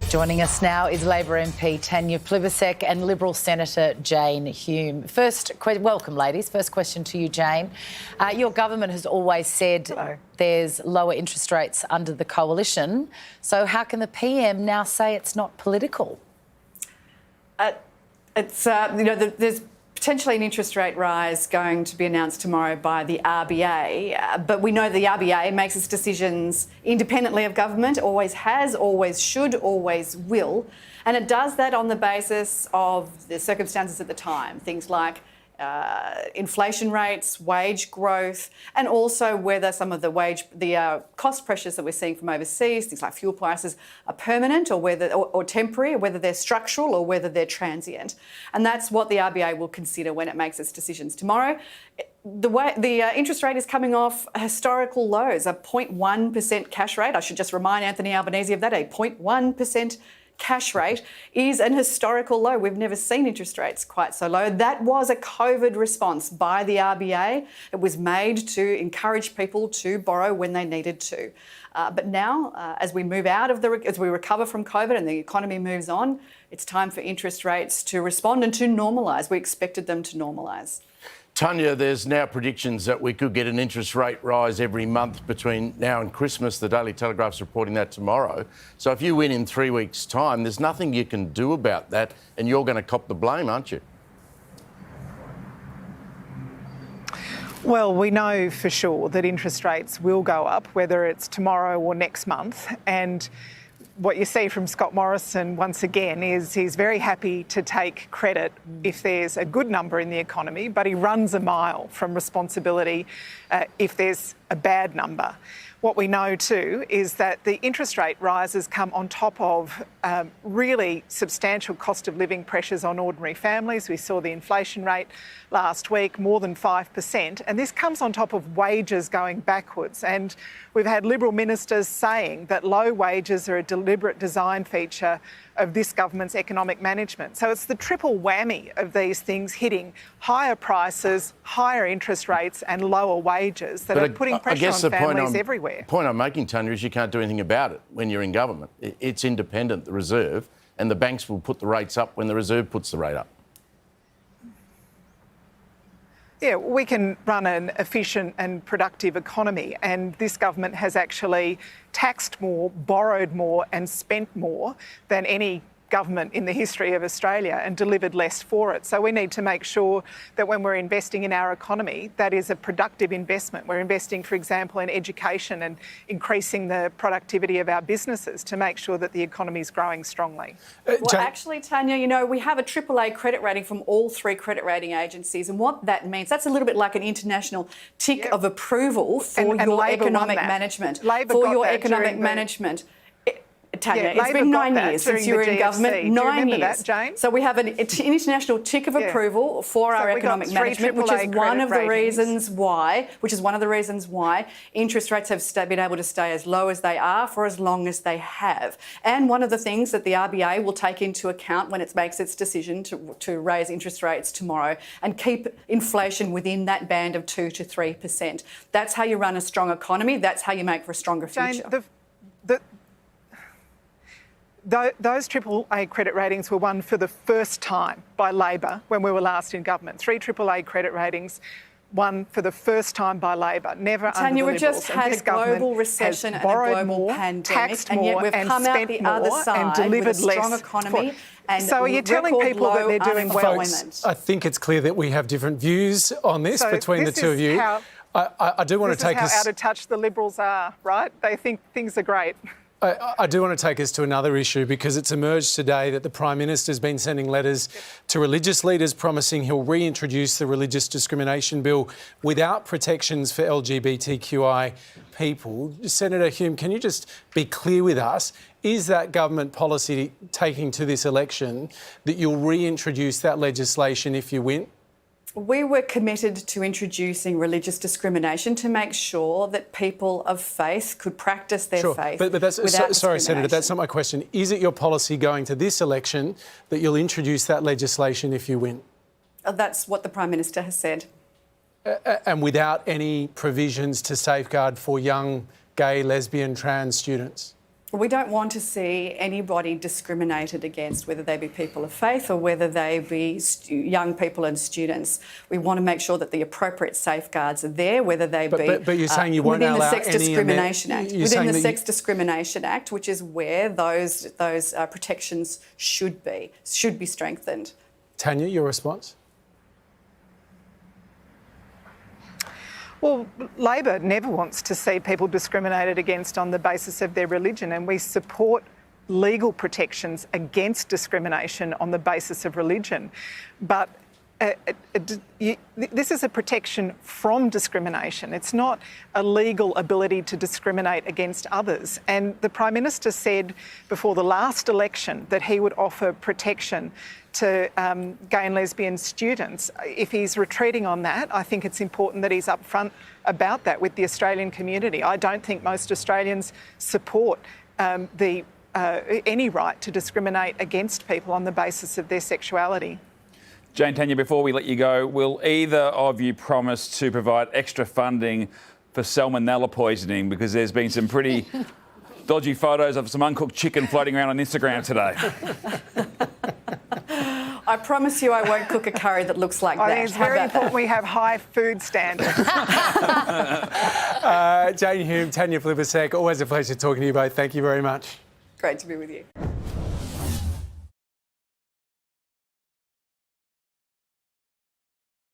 Joining us now is Labor MP Tanya Plibersek and Liberal Senator Jane Hume. Welcome, ladies. First question to you, Jane. Your government has always said there's lower interest rates under the coalition. So how can the PM now say it's not political? There's potentially an interest rate rise going to be announced tomorrow by the RBA, but we know the RBA makes its decisions independently of government, always has, always should, always will, and it does that on the basis of the circumstances at the time, things like inflation rates, wage growth, and also whether some of the cost pressures that we're seeing from overseas, things like fuel prices, are permanent or temporary, or whether they're structural or whether they're transient. And that's what the RBA will consider when it makes its decisions tomorrow. The interest rate is coming off historical lows, a 0.1% cash rate. I should just remind Anthony Albanese of that, a 0.1% cash rate is an historical low. We've never seen interest rates quite so low. That was a COVID response by the RBA. It was made to encourage people to borrow when they needed to. But now, as we move out of as we recover from COVID and the economy moves on, it's time for interest rates to respond and to normalise. We expected them to normalise. Tanya, there's now predictions that we could get an interest rate rise every month between now and Christmas. The Daily Telegraph's reporting that tomorrow. So if you win in 3 weeks' time, there's nothing you can do about that, and you're going to cop the blame, aren't you? Well, we know for sure that interest rates will go up, whether it's tomorrow or next month. And what you see from Scott Morrison once again is he's very happy to take credit if there's a good number in the economy, but he runs a mile from responsibility if there's a bad number. What we know too is that the interest rate rises come on top of really substantial cost of living pressures on ordinary families. We saw the inflation rate last week, more than 5%, and this comes on top of wages going backwards. And we've had Liberal ministers saying that low wages are a deliberate design feature of this government's economic management. So it's the triple whammy of these things hitting higher prices, higher interest rates and lower wages that are putting pressure on families everywhere. The point I'm making, Tanya, is you can't do anything about it when you're in government. It's independent, the Reserve, and the banks will put the rates up when the Reserve puts the rate up. Yeah, we can run an efficient and productive economy, and this government has actually taxed more, borrowed more and spent more than any government in the history of Australia and delivered less for it. So we need to make sure that when we're investing in our economy, that is a productive investment. We're investing, for example, in education and increasing the productivity of our businesses to make sure that the economy is growing strongly. Actually, Tanya, we have a AAA credit rating from all three credit rating agencies, and what that means, that's a little bit like an international tick of approval for your economic management. Tanya, it's been 9 years since you were in government. 9 years. That, Jane? So we have an international tick of approval for our economic management, which is one of the reasons why interest rates have been able to stay as low as they are for as long as they have. And one of the things that the RBA will take into account when it makes its decision to raise interest rates tomorrow and keep inflation within that band of 2 to 3%. That's how you run a strong economy. That's how you make for a stronger future. Jane, those AAA credit ratings were won for the first time by Labor when we were last in government. 3 AAA credit ratings won for the first time by Labor, never under the Liberals. Tanya, we've just had a global recession and a global pandemic, and yet we've come out the other side with a strong economy. So are you telling people that they're doing well? Folks, I think it's clear that we have different views on this between the two of you. I do want to take us... This is how out of touch the Liberals are, right? They think things are great. I do want to take us to another issue, because it's emerged today that the Prime Minister's been sending letters to religious leaders promising he'll reintroduce the Religious Discrimination Bill without protections for LGBTQI people. Senator Hume, can you just be clear with us? Is that government policy taking to this election that you'll reintroduce that legislation if you win? We were committed to introducing religious discrimination to make sure that people of faith could practice their faith but that's, without sorry, Senator, that's not my question. Is it your policy going to this election that you'll introduce that legislation if you win? That's what the Prime Minister has said. And without any provisions to safeguard for young gay, lesbian, trans students? We don't want to see anybody discriminated against, whether they be people of faith or whether they be young people and students. We want to make sure that the appropriate safeguards are there, whether they be But you're saying you won't within the allow Sex any Discrimination Act. Within the Sex you... Discrimination Act, which is where those protections should be strengthened. Tanya, your response? Well, Labor never wants to see people discriminated against on the basis of their religion, and we support legal protections against discrimination on the basis of religion. But this is a protection from discrimination. It's not a legal ability to discriminate against others. And the Prime Minister said before the last election that he would offer protection to gay and lesbian students. If he's retreating on that, I think it's important that he's upfront about that with the Australian community. I don't think most Australians support any right to discriminate against people on the basis of their sexuality. Jane, Tanya, before we let you go, will either of you promise to provide extra funding for salmonella poisoning? Because there's been some pretty dodgy photos of some uncooked chicken floating around on Instagram today. I promise you I won't cook a curry that looks like that. I think it's very important we have high food standards. Jane Hume, Tanya Plibersek, always a pleasure talking to you both. Thank you very much. Great to be with you.